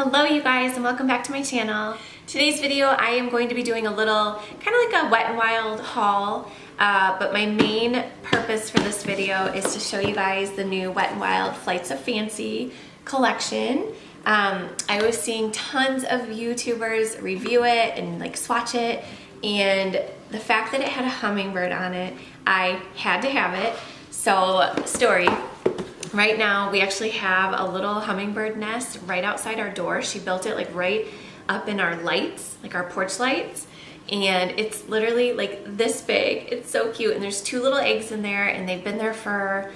Hello you guys, and welcome back to my channel. Today's video I am going to be doing a little kind of like a Wet n Wild haul, but my main purpose for this video is to show you guys the new Wet n Wild Flights of Fancy collection. I was seeing tons of YouTubers review it and like swatch it, and the fact that it had a hummingbird on it, I had to have it. So story. Right now we actually have a little hummingbird nest right outside our door. She built it like right up in our lights, like our porch lights, and it's literally like this big. It's so cute, and there's 2 little eggs in there, and they've been there for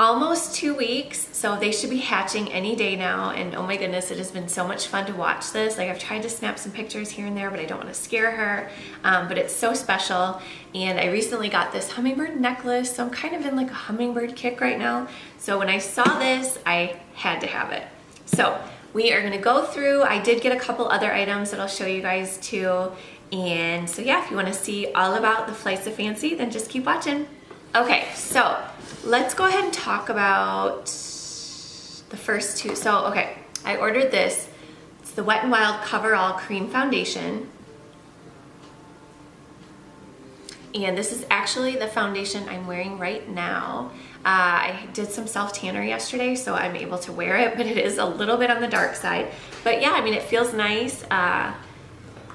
almost 2 weeks, so they should be hatching any day now. And oh my goodness, it has been so much fun to watch this. Like, I've tried to snap some pictures here and there, but I don't want to scare her. But it's so special. And I recently got this hummingbird necklace, so I'm kind of in like a hummingbird kick right now. So when I saw this, I had to have it. So we are gonna go through. I did get a couple other items that I'll show you guys too. And so yeah, if you want to see all about the Flights of Fancy, then just keep watching. Okay, so let's go ahead and talk about the first 2. So, okay, I ordered this. It's the Wet n Wild Coverall Cream Foundation. And this is actually the foundation I'm wearing right now. I did some self-tanner yesterday, so I'm able to wear it, but it is a little bit on the dark side. But yeah, I mean, it feels nice. I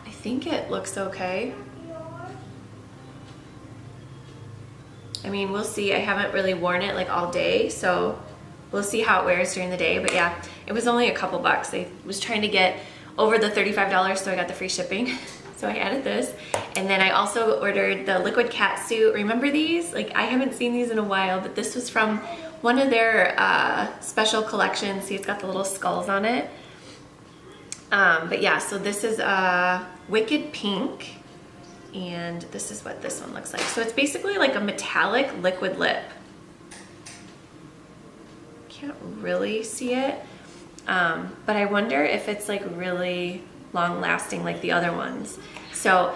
think it looks okay. I mean, we'll see. I haven't really worn it like all day, so we'll see how it wears during the day. But yeah, it was only a couple bucks. I was trying to get over the $35, so I got the free shipping. So I added this. And then I also ordered the liquid cat suit. Remember these? Like, I haven't seen these in a while, but this was from one of their special collections. See, it's got the little skulls on it. But yeah, so this is Wicked Pink. And this is what this one looks like. So it's basically like a metallic liquid lip. Can't really see it, but I wonder if it's like really long lasting like the other ones. So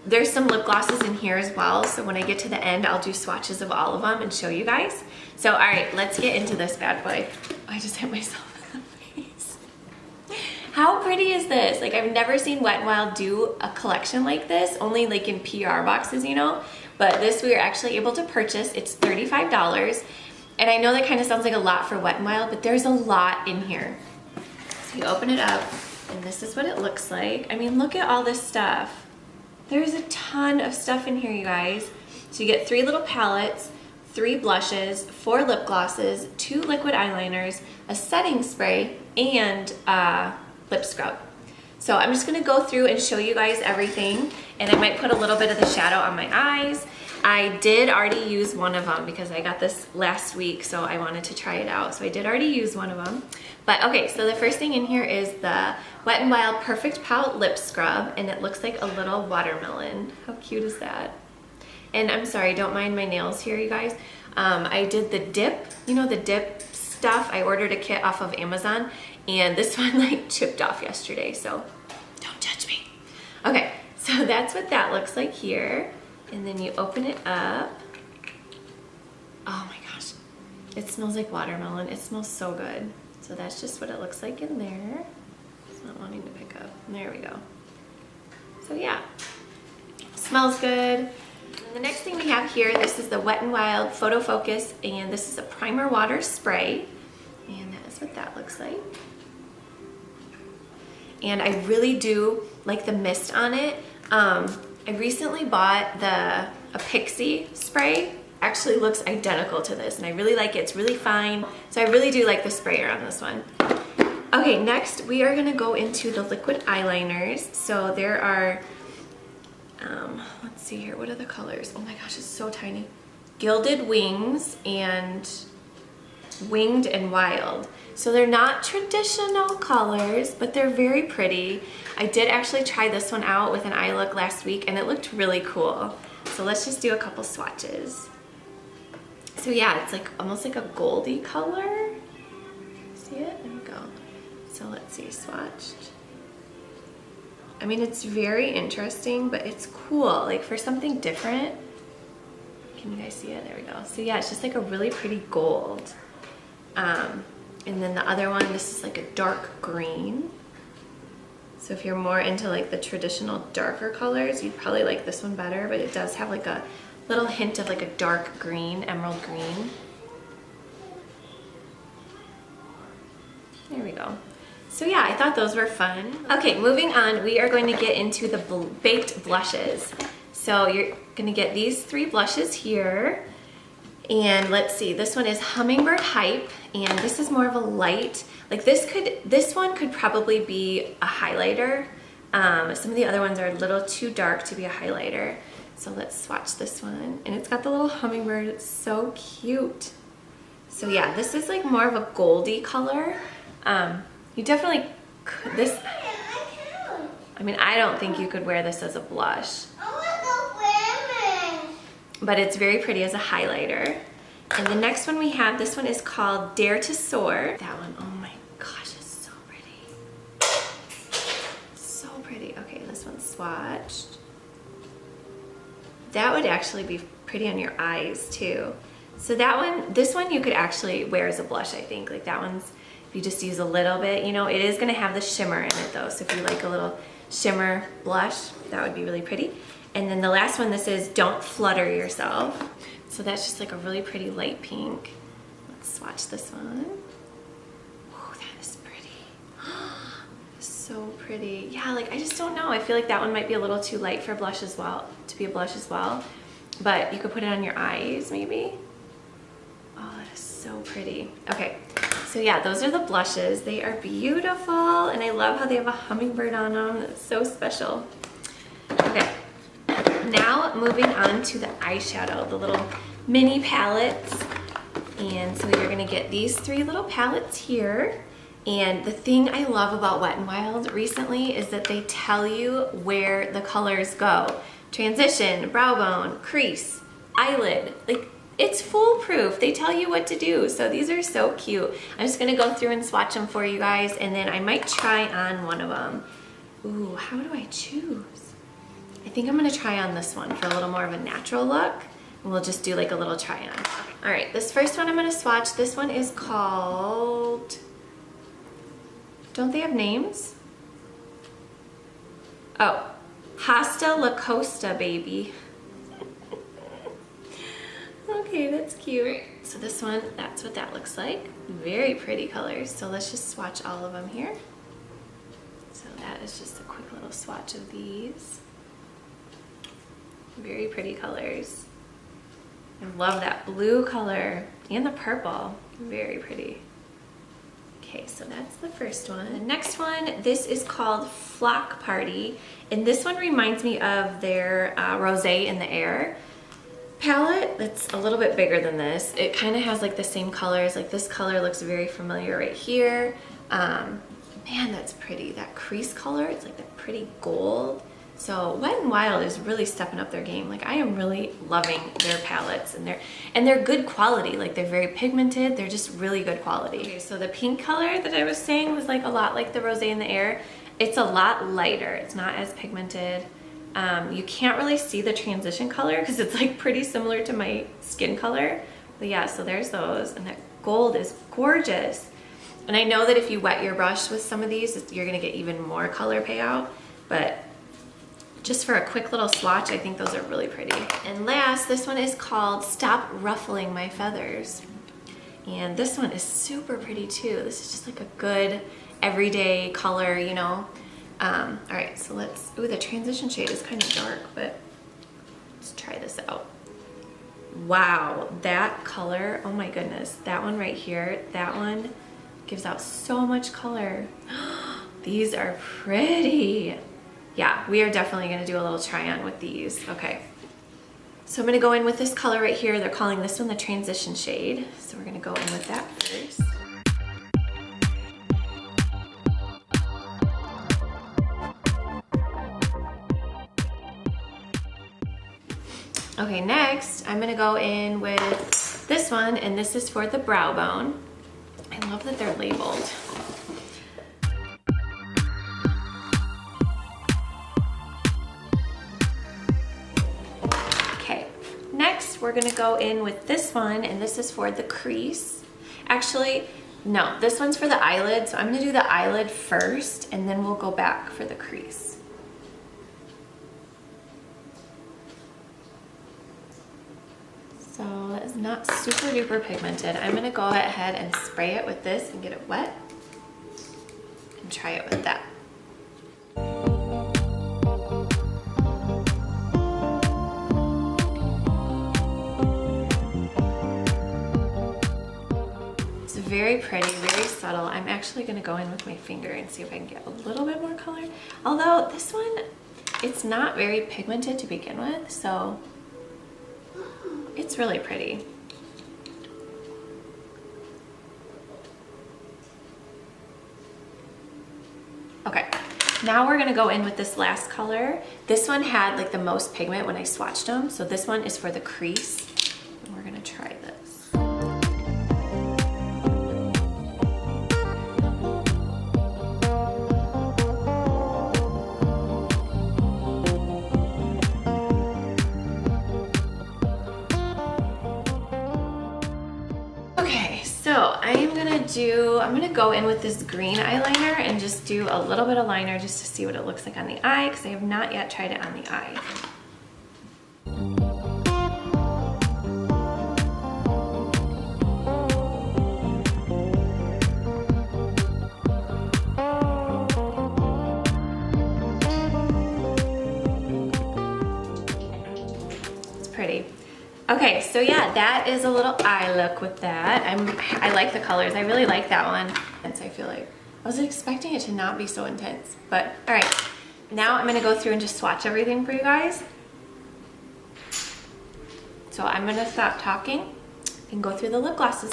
there's some lip glosses in here as well. So when I get to the end, I'll do swatches of all of them and show you guys. So all right, let's get into this bad boy. I just hit myself. How pretty is this? Like, I've never seen Wet n Wild do a collection like this, only like in PR boxes, you know? But this we were actually able to purchase. It's $35. And I know that kind of sounds like a lot for Wet n Wild, but there's a lot in here. So you open it up, and this is what it looks like. I mean, look at all this stuff. There's a ton of stuff in here, you guys. So you get 3 little palettes, 3 blushes, 4 lip glosses, 2 liquid eyeliners, a setting spray, and lip scrub. So I'm just gonna go through and show you guys everything, and I might put a little bit of the shadow on my eyes. I did already use one of them because I got this last week, so I wanted to try it out. So I did already use one of them. But okay, so the first thing in here is the Wet n Wild Perfect Pout Lip Scrub, and it looks like a little watermelon. How cute is that? And I'm sorry, don't mind my nails here, you guys. I did the dip, you know, the dip stuff. I ordered a kit off of Amazon, and this one like chipped off yesterday, so don't judge me. Okay, so that's what that looks like here. And then you open it up. Oh my gosh, it smells like watermelon. It smells so good. So that's just what it looks like in there. It's not wanting to pick up. There we go. So yeah, smells good. And the next thing we have here, this is the Wet n Wild Photo Focus, and this is a primer water spray. And that is what that looks like. And I really do like the mist on it. I recently bought a Pixie spray. Actually looks identical to this, and I really like it. It's really fine. So I really do like the sprayer on this one. Okay, next we are gonna go into the liquid eyeliners. So there are, let's see here, what are the colors? Oh my gosh, it's so tiny. Gilded Wings and Winged and Wild. So they're not traditional colors, but they're very pretty. I did actually try this one out with an eye look last week, and it looked really cool. So let's just do a couple swatches. So yeah, it's like almost like a goldy color. See it? There we go. So let's see, swatched. I mean, it's very interesting, but it's cool, like for something different. Can you guys see it? There we go. So yeah, it's just like a really pretty gold. And then the other one, this is like a dark green. So if you're more into like the traditional darker colors, you'd probably like this one better, but it does have like a little hint of like a dark green, emerald green. There we go. So yeah, I thought those were fun. Okay, moving on, we are going to get into the baked blushes. So you're gonna get these 3 blushes here. And let's see, this one is Hummingbird Hype, and this is more of a light, like this one could probably be a highlighter. Some of the other ones are a little too dark to be a highlighter. So let's swatch this one. And it's got the little hummingbird, it's so cute. So yeah, this is like more of a goldy color. You definitely could, I mean, I don't think you could wear this as a blush. But it's very pretty as a highlighter. And the next one we have, this one is called Dare to Soar. That one, oh my gosh, it's so pretty. So pretty. Okay, this one's swatched. That would actually be pretty on your eyes too. So that one, this one you could actually wear as a blush, I think. Like that one's, if you just use a little bit, you know, it is gonna have the shimmer in it though. So if you like a little shimmer blush, that would be really pretty. And then the last one, this is Don't Flutter Yourself. So that's just like a really pretty light pink. Let's swatch this one. Oh, that is pretty. So pretty. Yeah, like I just don't know. I feel like that one might be a little too light for blush as well, to be a blush as well. But you could put it on your eyes maybe. Oh, that is so pretty. Okay, so yeah, those are the blushes. They are beautiful, and I love how they have a hummingbird on them. It's so special. Okay. Now moving on to the eyeshadow, the little mini palettes. And so you're gonna get these 3 little palettes here. And the thing I love about Wet n Wild recently is that they tell you where the colors go. Transition, brow bone, crease, eyelid. Like, it's foolproof. They tell you what to do. So these are so cute. I'm just gonna go through and swatch them for you guys, and then I might try on one of them. Ooh, how do I choose? I think I'm gonna try on this one for a little more of a natural look. And we'll just do like a little try on. All right, this first one I'm gonna swatch. This one is called, don't they have names? Oh, Hasta La Costa, baby. Okay, that's cute. So this one, that's what that looks like. Very pretty colors. So let's just swatch all of them here. So that is just a quick little swatch of these. Very pretty colors. I love that blue color and the purple. Very pretty. Okay, so that's the first one. The next one, this is called Flock Party. And this one reminds me of their Rosé in the Air palette. That's a little bit bigger than this. It kind of has like the same colors. Like this color looks very familiar right here. Man, that's pretty. That crease color, it's like that pretty gold. So Wet n Wild is really stepping up their game. Like I am really loving their palettes, and they're good quality. Like they're very pigmented. They're just really good quality. Okay, so the pink color that I was saying was like a lot like the Rosé in the Air. It's a lot lighter. It's not as pigmented. You can't really see the transition color because it's like pretty similar to my skin color. But yeah, so there's those, and that gold is gorgeous. And I know that if you wet your brush with some of these, you're gonna get even more color payout, but just for a quick little swatch, I think those are really pretty. And last, this one is called Stop Ruffling My Feathers. And this one is super pretty too. This is just like a good everyday color, you know. All right, so let's, ooh, the transition shade is kind of dark, but let's try this out. Wow, that color, oh my goodness. That one right here, that one gives out so much color. These are pretty. Yeah, we are definitely gonna do a little try on with these. Okay, so I'm gonna go in with this color right here. They're calling this one the transition shade. So we're gonna go in with that first. Okay, next I'm gonna go in with this one, and this is for the brow bone. I love that they're labeled. Okay, next we're gonna go in with this one, and this is for the crease. Actually, No, this one's for the eyelid, so I'm gonna do the eyelid first, and then we'll go back for the crease. So that is not super duper pigmented. I'm gonna go ahead and spray it with this and get it wet and try it with that. It's very pretty, very subtle. I'm actually gonna go in with my finger and see if I can get a little bit more color. Although this one, it's not very pigmented to begin with, so it's really pretty. Okay, now we're gonna go in with this last color. This one had like the most pigment when I swatched them, so this one is for the crease. And we're gonna try this. I'm gonna go in with this green eyeliner and just do a little bit of liner just to see what it looks like on the eye, because I have not yet tried it on the eye. It's pretty. Okay, so yeah, that is a little eye look with that. I like the colors. I really like that one. And so I feel like I was expecting it to not be so intense, but all right. Now I'm gonna go through and just swatch everything for you guys. So I'm gonna stop talking and go through the lip glosses.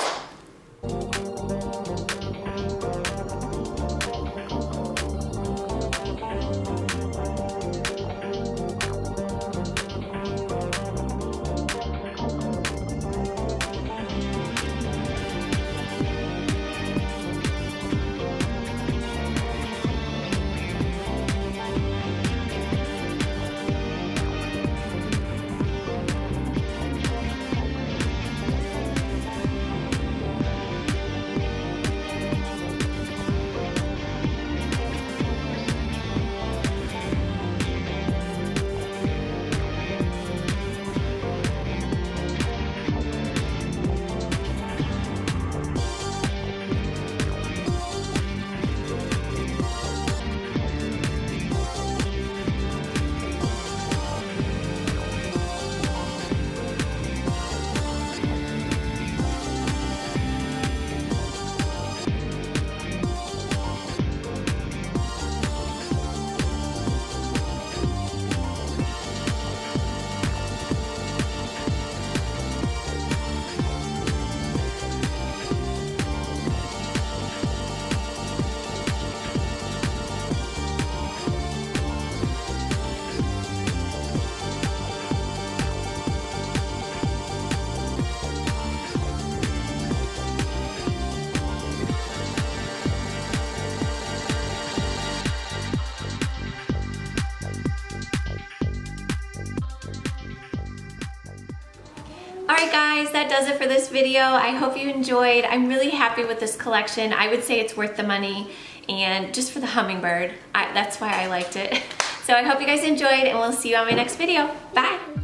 Alright guys, that does it for this video. I hope you enjoyed. I'm really happy with this collection. I would say it's worth the money, and just for the hummingbird, that's why I liked it. So I hope you guys enjoyed, and we'll see you on my next video. Bye!